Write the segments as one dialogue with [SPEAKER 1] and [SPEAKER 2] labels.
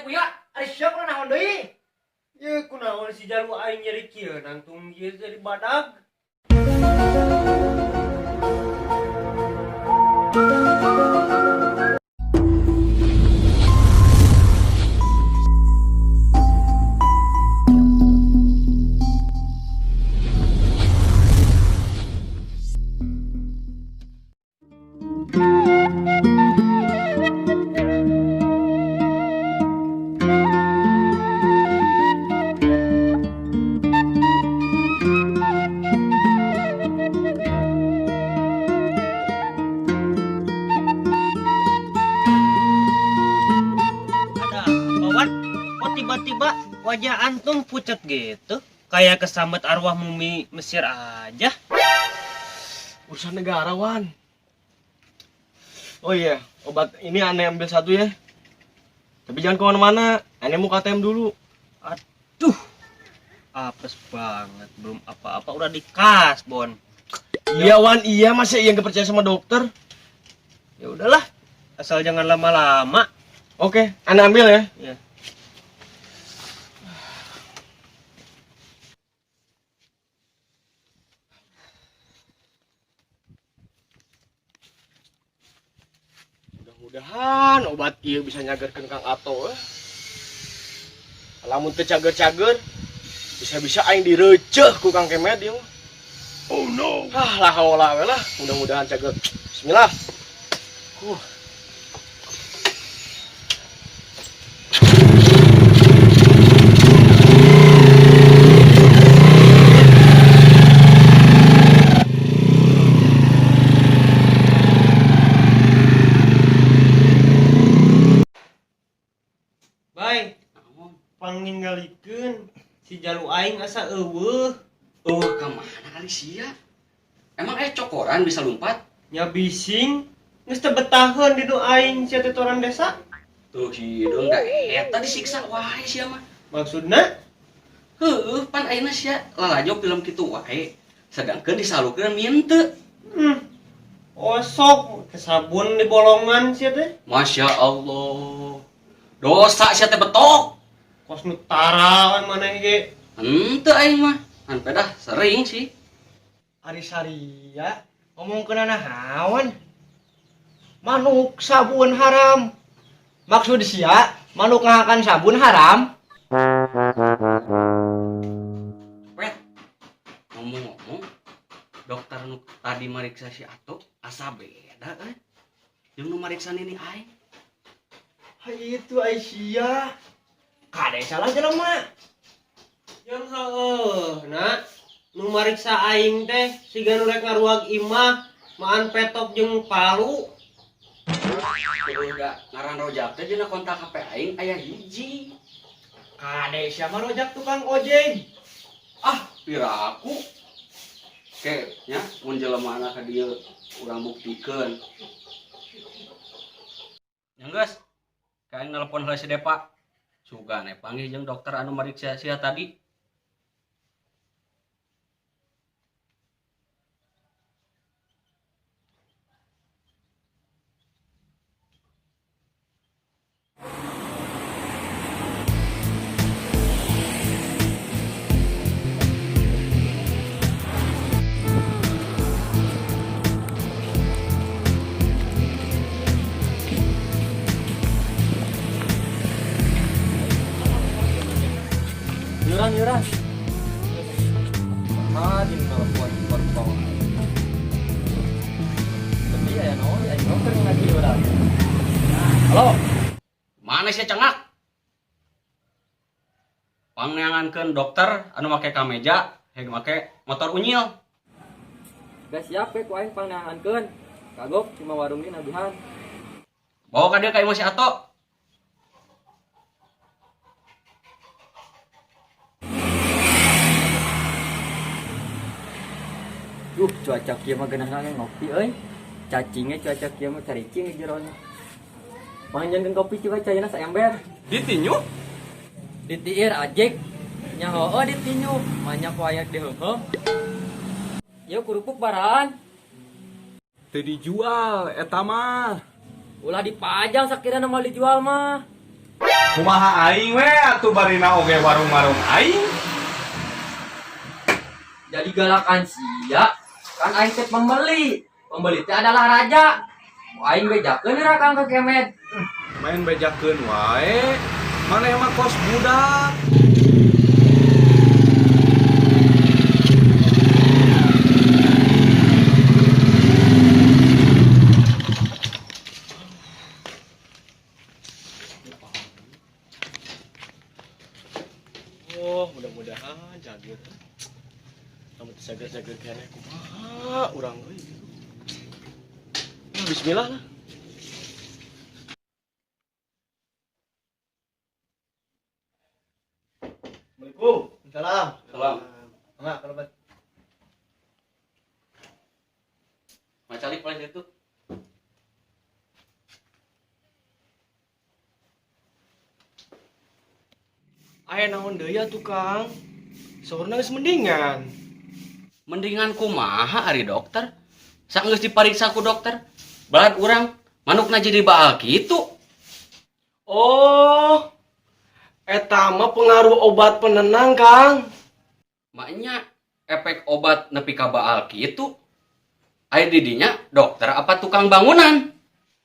[SPEAKER 1] kuya, ada siapa naon deui?
[SPEAKER 2] Ya kunaon si jalu aing nyeri kieu nangtung ieu jadi badag.
[SPEAKER 3] Ada apa, Wan? Kok tiba-tiba wajah antum pucat gitu? Kayak kesambet arwah mumi Mesir aja.
[SPEAKER 4] Urusan negara, Wan. Oh iya, obat ini aneh ambil satu ya. Tapi jangan kemana-mana, aneh mau KTM dulu.
[SPEAKER 3] Aduh, apes banget. Belum apa-apa udah dikas, Bon.
[SPEAKER 4] Iya, Wan, iya. Masa iya nggak percaya sama dokter?
[SPEAKER 3] Ya udahlah, asal jangan lama-lama.
[SPEAKER 4] Oke, aneh ambil ya.
[SPEAKER 3] Ya.
[SPEAKER 4] Mudah-mudahan obat iya bisa nyagerkeun Kang Ato. Lamun teu cager-cager, bisa-bisa aing direujeuh ku Kang Kemet ieu. Oh no. Lah haula we lah, mudah-mudahan cager. Bismillah.
[SPEAKER 2] Baik, panginggalikeun si jalu aing asa eueuh.
[SPEAKER 1] Oh, kemana kali sia? Emang cokoran bisa lompat?
[SPEAKER 2] Nya bising geus teu betaheun di nu aing sia teh toran desa.
[SPEAKER 1] Tuh hidung da eta disiksa wae sia mah.
[SPEAKER 2] Maksudna
[SPEAKER 1] Heueuh, pan ayeuna sia lalajo film kitu wae. Sedangkeun disalukeun mieun teu.
[SPEAKER 2] osok ke sabun di bolongan sia teh.
[SPEAKER 1] Masya Allah. Dosa sia teh betok.
[SPEAKER 2] Kos nu tara we maneh ge.
[SPEAKER 1] Henteu aing mah. Han pedah sering sih.
[SPEAKER 3] Ari Saria ngomongkeun nahawan? Manuk sabun haram. Maksud sia, manuk ngahakan sabun haram?
[SPEAKER 1] Wet. Ngomong-ngomong, dokter nu tadi mariksa si Ato asa beda jeung nu mariksa nini aing.
[SPEAKER 3] Itu Aisyah. Kade salah jelema.
[SPEAKER 2] Yang heueuh na nu mariksa aing teh siga nu rek ngaruag imah maan petok jeung palu.
[SPEAKER 1] Kudu da ngaran rojak teh dina kontak HP aing aya hiji.
[SPEAKER 3] Kade siapa rojak tukang ojek?
[SPEAKER 1] Ah, piraku. Oke, nya mun jelema ka dieu urang buktikeun. Yang geus, kain nelpon heula si Depa. Sugane panggil jeung dokter anu mariksa sia tadi.
[SPEAKER 3] Nyurang. Di telepon baru. Tapi ya dokter lagi orang. Halo.
[SPEAKER 1] Mana sih cengak? Pangangankeun dokter anu make kameja, hege make motor unyil.
[SPEAKER 5] Gak siap ku aing pangahankeun. Kagok cuma warung ini nabihan.
[SPEAKER 1] Bawa ka dieu ka Imah si Ato.
[SPEAKER 5] Cuaca kieu mah geunah ngopi euy. Cacingnya cuaca kieu mah caricing di jerona. Panjenengan kopi coba cayana saember.
[SPEAKER 4] Ditinyu?
[SPEAKER 5] Ditiir ajek. Nya heueuh ditinyu, banyak wayak diheuheuh. Yuk kerupuk baraan.
[SPEAKER 4] Teu dijual eta mah.
[SPEAKER 5] Ulah dipajang sakirana mau dijual mah.
[SPEAKER 6] Kumaha aing we atuh barina oge warung-warung aing.
[SPEAKER 5] Jadi galakan sia, kan aing teh pembeli. Pembeli teh adalah raja. Aing bejakeun ra Kang ke Kemet.
[SPEAKER 6] Main bejakeun wae. Mana emang kos budak.
[SPEAKER 4] Oh, mudah-mudahan jager. Kamu jager-jager kene kumaha urang euy. Bismillah lah. Assalamualaikum. Salam.
[SPEAKER 1] Salam.
[SPEAKER 4] Enggak, kalau bat.
[SPEAKER 1] Macalik paling itu.
[SPEAKER 4] Aya naon deui atuh, Kang? Saurna geus mendingan.
[SPEAKER 1] Mendingan kumaha ari dokter? Saenggeus dipariksa ku dokter, balat urang manukna jadi baal kitu.
[SPEAKER 4] Oh, eta mah pengaruh obat penenang, Kang.
[SPEAKER 1] Maknya efek obat nepi ka baal kitu. Aya di dinya dokter apa tukang bangunan?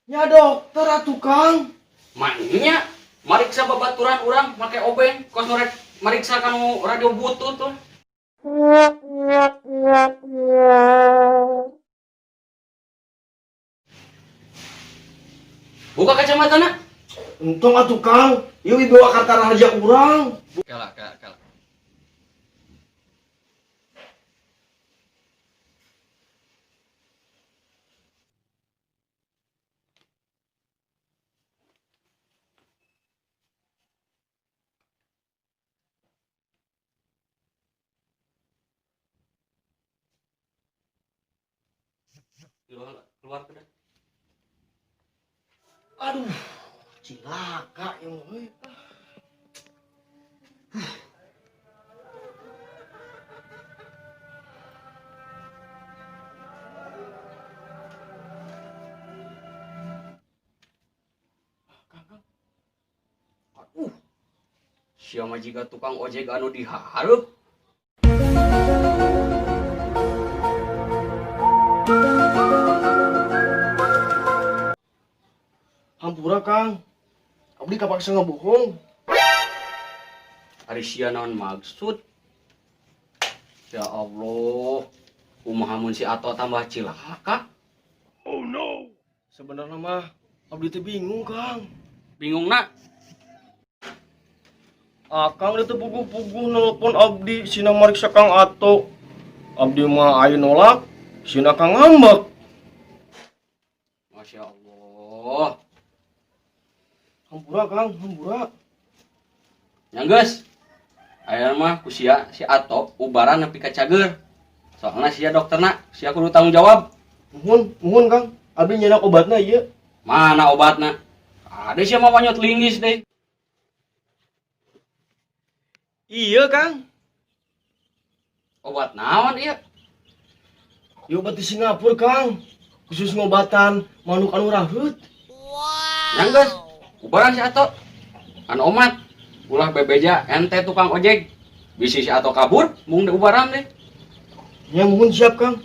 [SPEAKER 4] Ya dokter atuh, Kang.
[SPEAKER 1] Maknya mariksa babaturan urang make obeng kos norek mariksa kanu radio butut tuh. Buka kacamatana.
[SPEAKER 4] Untung atuh, Kang. Ieu ibu kata rahasia urang.
[SPEAKER 1] Kala. Keluar ke dah.
[SPEAKER 4] Aduh, cilaka yang euy.
[SPEAKER 1] Aduh. Sia mah jiga tukang ojek anu dihareup.
[SPEAKER 4] Hampura, Kang. Abdi kapaksa ngabohong.
[SPEAKER 1] Ari sia naon maksud? Ya Allah. Kumaha mun si Ato tambah cilaka?
[SPEAKER 4] Sebenarnya mah abdi teh bingung, Kang.
[SPEAKER 1] Bingung nak?
[SPEAKER 4] Akang teh puguh-puguh nelpon abdi sina mariksa Kang Ato. Abdi mah aya nolak, sina Kang ngambek.
[SPEAKER 1] Masya Allah.
[SPEAKER 4] Hampura, Kang, hampura.
[SPEAKER 1] Nyanggeus. Aya mah ku sia si Ato ubaran nepi ka cager. Soalna sia dokterna, sia kudu tanggung jawab.
[SPEAKER 4] Muhun, Kang. Abdi nyenak obatna ieu.
[SPEAKER 1] Mana obatna? Ada sia mah wanyot linggis deh.
[SPEAKER 4] Iya, Kang.
[SPEAKER 1] Obat naon ieu?
[SPEAKER 4] Ieu obat di Singapura, Kang. Khusus ngobatan manuk anu raheut.
[SPEAKER 1] Nyanggeus. Ubaran si Ato. Anu omat. Ulah bebeja ente tukang ojek. Bisi si Ato kabur, mung di ubaran deh.
[SPEAKER 4] Ya muhun siap, Kang.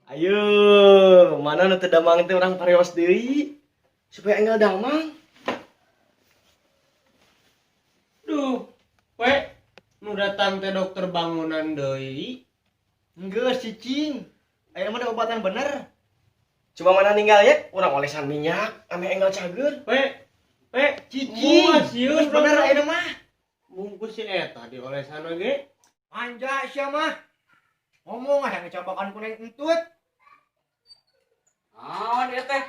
[SPEAKER 4] Ayo, mana nu teu damang teh urang pareos deui supaya enggal damang.
[SPEAKER 2] Duh, we nu datang teh dokter bangunan deui.
[SPEAKER 4] Enggeus cicing. Aya mah da obatan bener. Cuma mana ninggal ya, urang olesan minyak ame enggal cager.
[SPEAKER 2] We cicing.
[SPEAKER 4] Geus bener aya mah.
[SPEAKER 2] Bungkus si eta diolesan oge.
[SPEAKER 7] Manja sia mah. Ngomong yang ngecabakan kuning entut.
[SPEAKER 1] Naon ieu teh?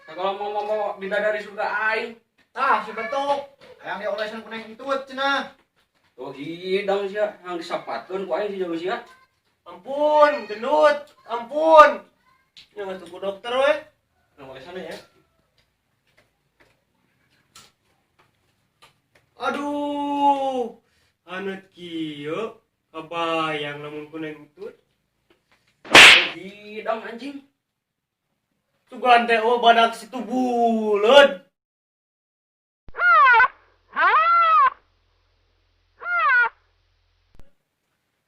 [SPEAKER 1] Kalau mau bidadari surga aing.
[SPEAKER 7] Tah si bentuk. Hayang diolesan kuning entut cenah.
[SPEAKER 1] Tuh hidang sia yang disapatkeun ku aing si jago sia.
[SPEAKER 2] Ampun, gendut. Ampun. Yang atuh ku dokter we.
[SPEAKER 1] Nang olesan ya.
[SPEAKER 2] Aduh. Anet kieu kabayang lamun kuning entut.
[SPEAKER 1] Tuh hidang anjing.
[SPEAKER 2] Tugan teh oh badak situ buleud.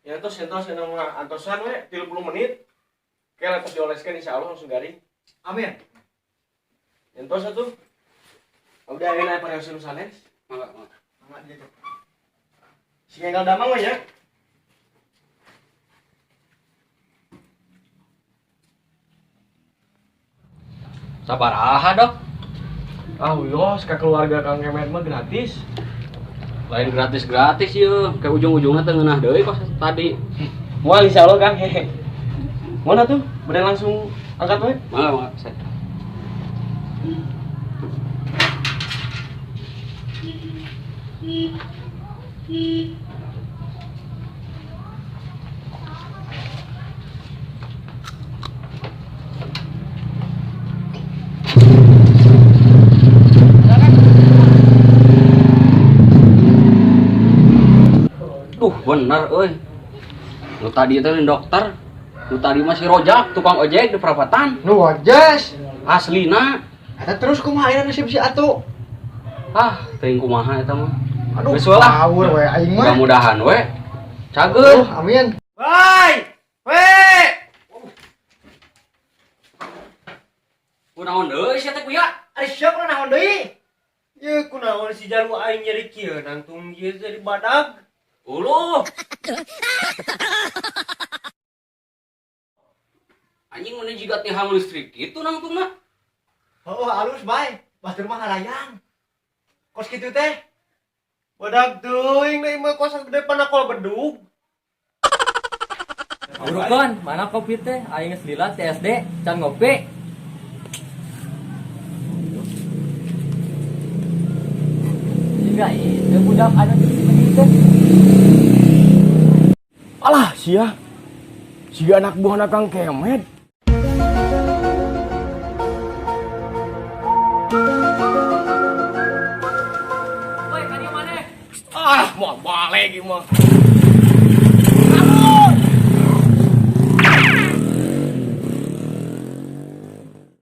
[SPEAKER 4] Ya terus nama antosan we 30 menit. Kayak terus dioleskan insya Allah langsung garing.
[SPEAKER 7] Amin.
[SPEAKER 4] Entos atuh. Udah enak pakai usul sanes.
[SPEAKER 1] Mangga, mangga.
[SPEAKER 7] Mangga dia. Cok.
[SPEAKER 4] Si enggal damang we ya.
[SPEAKER 1] Sabar dok.
[SPEAKER 4] Ah, wios ka keluarga Kang Kemet mah gratis.
[SPEAKER 1] Lain gratis ya. Ke ujung-ujungnya teu ngeunah deui kos tadi.
[SPEAKER 4] Moal insya Allah Kang. Hehe. Mana tuh? Bener langsung angkat we.
[SPEAKER 1] Mangga, mangga. Set. Duh, bener euy. Nu tadi teh dokter, nu tadi masih rojak tukang ojek di perapatan.
[SPEAKER 7] Nu wajas.
[SPEAKER 1] Aslina.
[SPEAKER 7] Ada terus kumaha ayeuna nasib si Atu.
[SPEAKER 1] Ah, teuing kumaha eta mah.
[SPEAKER 7] Aduh,
[SPEAKER 1] Geus we lah.
[SPEAKER 7] ngawur we aing mah.
[SPEAKER 1] Mudah-mudahan we. Cageul.
[SPEAKER 7] Amin.
[SPEAKER 2] Wai!
[SPEAKER 1] Kunaon deui sia teh kuya?
[SPEAKER 7] Ari siapa naon deui?
[SPEAKER 2] Ya kunaon si jalu aing nyari kieu nangtung ieu jadi badag.
[SPEAKER 1] Uluh. Anjing mana jiga tiang listrik itu nangtungna.
[SPEAKER 7] Oh, halus bae. Batur mah halayang. Kos kitu teh.
[SPEAKER 2] Badag teuing da imah kosan gede panakol bedug.
[SPEAKER 5] Burukan, mana kopi teh? Aing geus lila TSD, can ngopi. Enggak, itu budak ada di sini teh.
[SPEAKER 4] Alah, sia. Siga anak buah Kang Kemet.
[SPEAKER 5] Woi, kadieu maneh?
[SPEAKER 4] Ah, mau balik ieu mah.